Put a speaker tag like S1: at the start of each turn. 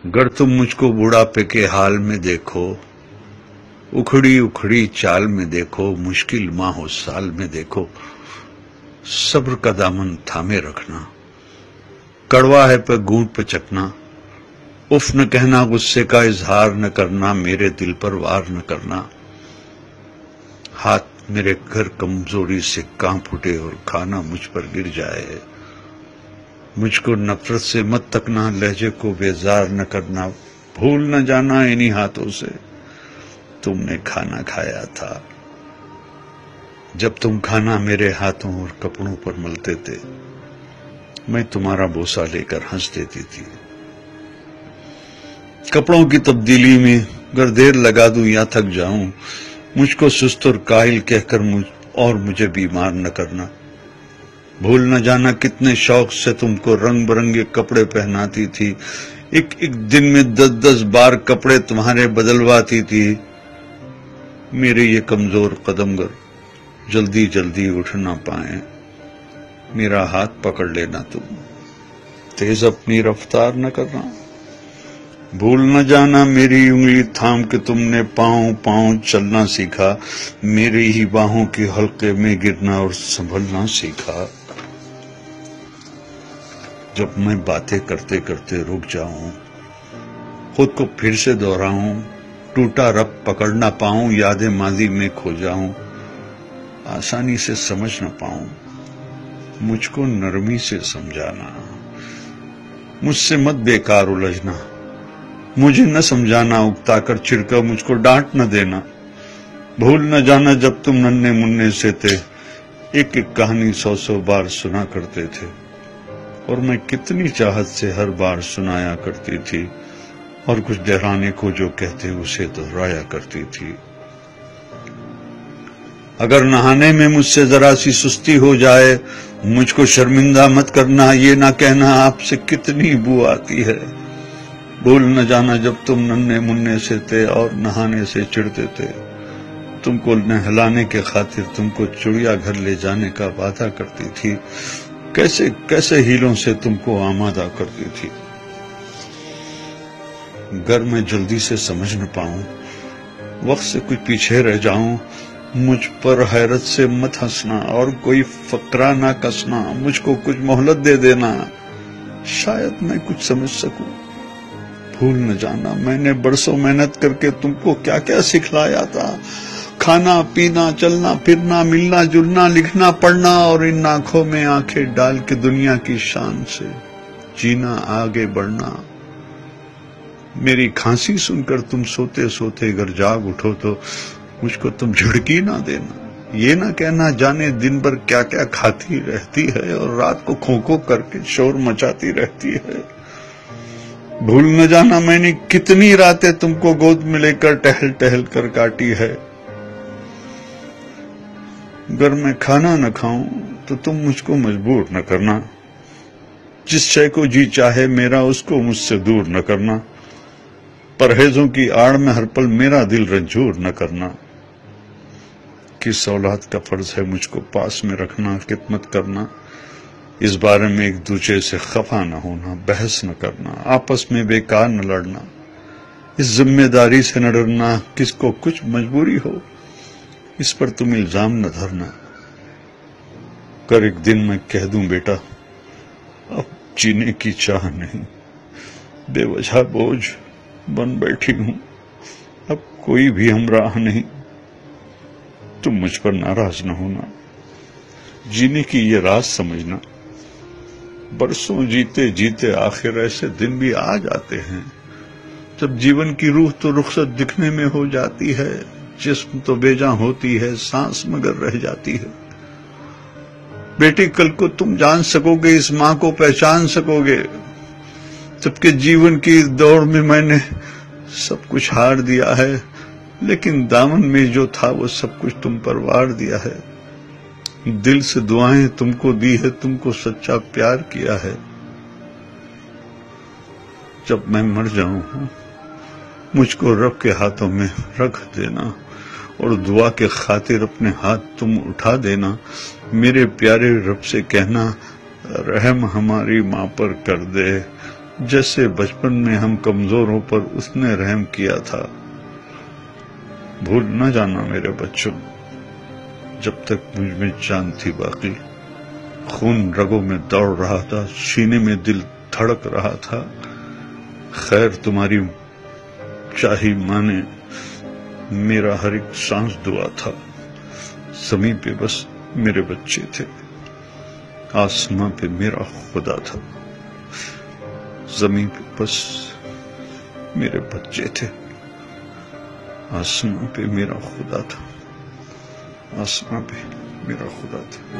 S1: गर तुम मुझको बुढ़ापे के हाल में देखो, उखड़ी उखड़ी चाल में देखो, मुश्किल माहो साल में देखो, सब्र का दामन थामे रखना, कड़वा है पर गूंद पे चखना, उफ न कहना, गुस्से का इजहार न करना, मेरे दिल पर वार न करना, हाथ मेरे घर कमजोरी से कांप उठे और खाना मुझ पर गिर जाए, मुझको नफरत से मत तकना, लहजे को बेजार न करना, भूल न जाना इन्हीं हाथों से तुमने खाना खाया था, जब तुम खाना मेरे हाथों और कपड़ों पर मलते थे, मैं तुम्हारा बोसा लेकर हंस देती थी। कपड़ों की तब्दीली में अगर देर लगा दूं या थक जाऊं, मुझको सुस्त और काहिल कहकर मुझे बीमार न करना, भूल न जाना कितने शौक से तुमको रंग बिरंगे कपड़े पहनाती थी, एक एक दिन में 10-10 बार कपड़े तुम्हारे बदलवाती थी, मेरे ये कमजोर कदमगर जल्दी जल्दी उठ ना पाए, मेरा हाथ पकड़ लेना तुम, तेज अपनी रफ्तार न करना, भूल न जाना मेरी उंगली थाम के तुमने पांव पांव चलना सीखा, मेरी ही बाहों की हल्के में गिरना और संभलना सीखा, जब मैं बातें करते करते रुक जाऊं, खुद को फिर से दोहराऊं, टूटा रब पकड़ ना पाऊं, यादें माजी में खो जाऊं, आसानी से समझ न पाऊं, मुझको नरमी से समझाना, मुझसे मत बेकार उलझना, मुझे न समझाना, उकता कर चिढ़कर मुझको डांट न देना, भूल न जाना जब तुम नन्हे मुन्ने से थे, एक एक कहानी 100-100 बार सुना करते थे, और मैं कितनी चाहत से हर बार सुनाया करती थी, और कुछ दोहराने को जो कहते उसे दोहराया करती थी। अगर नहाने में मुझसे जरा सी सुस्ती हो जाए, मुझको शर्मिंदा मत करना, ये ना कहना आपसे कितनी बू आती है, भूल न जाना जब तुम नन्हे मुन्ने से थे और नहाने से चिढ़ते थे, तुमको नहलाने के खातिर तुमको चिड़िया घर ले जाने का वादा करती थी, कैसे कैसे हीलों से तुमको आमादा करती थी। गर मैं जल्दी से समझ न पाऊं, वक्त से कुछ पीछे रह जाऊं, मुझ पर हैरत से मत हंसना और कोई फकरा ना कसना, मुझको कुछ मोहलत दे देना, शायद मैं कुछ समझ सकूं। भूल न जाना मैंने बरसों मेहनत करके तुमको क्या क्या सिखलाया था, खाना पीना चलना फिरना मिलना जुलना लिखना पढ़ना, और इन आंखों में आंखें डाल के दुनिया की शान से जीना आगे बढ़ना। मेरी खांसी सुनकर तुम सोते सोते अगर जाग उठो तो मुझको तुम झिड़की ना देना, ये ना कहना जाने दिन भर क्या क्या खाती रहती है और रात को खो खो करके शोर मचाती रहती है। भूल न जाना मैंने कितनी रातें तुमको गोद में लेकर टहल टहल कर काटी है। अगर मैं खाना न खाऊं तो तुम मुझको मजबूर न करना, जिस शय को जी चाहे मेरा उसको मुझसे दूर न करना, परहेजों की आड़ में हर पल मेरा दिल रंजूर न करना। किस औलाद का फर्ज है मुझको पास में रखना, खिदमत करना, इस बारे में एक दूसरे से खफा न होना, बहस न करना, आपस में बेकार न लड़ना, इस जिम्मेदारी से न डरना, किसको कुछ मजबूरी हो इस पर तुम इल्जाम न धरना। कर एक दिन मैं कह दूं बेटा अब जीने की चाह नहीं, बेवजह बोझ बन बैठी हूं, अब कोई भी हमराह नहीं, तुम मुझ पर नाराज न होना, जीने की ये राज समझना। बरसों जीते जीते आखिर ऐसे दिन भी आ जाते हैं जब जीवन की रूह तो रुखसत दिखने में हो जाती है, जिस्म तो बेजां होती है, सांस मगर रह जाती है। बेटी कल को तुम जान सकोगे, इस मां को पहचान सकोगे, सबके जीवन की दौड़ में मैंने सब कुछ हार दिया है, लेकिन दामन में जो था वो सब कुछ तुम पर वार दिया है। दिल से दुआएं तुमको दी है, तुमको सच्चा प्यार किया है। जब मैं मर जाऊं मुझको रब के हाथों में रख देना और दुआ के खातिर अपने हाथ तुम उठा देना। मेरे प्यारे रब से कहना रहम हमारी माँ पर कर दे, جیسے بچپن میں ہم کمزوروں پر اس نے رحم کیا تھا۔ بھول نہ جانا میرے بچوں، جب تک مجھ میں جان تھی باقی، خون رگوں میں دوڑ رہا تھا، سینے میں دل دھڑک رہا تھا، خیر تمہاری چاہی مانے میرا ہر ایک سانس دعا تھا۔ زمین پہ بس میرے بچے تھے، آسماں پہ میرا خدا تھا۔ زمین پہ بس میرے بچے تھے، آسماں پہ میرا خدا تھا، آسماں پہ میرا خدا تھا۔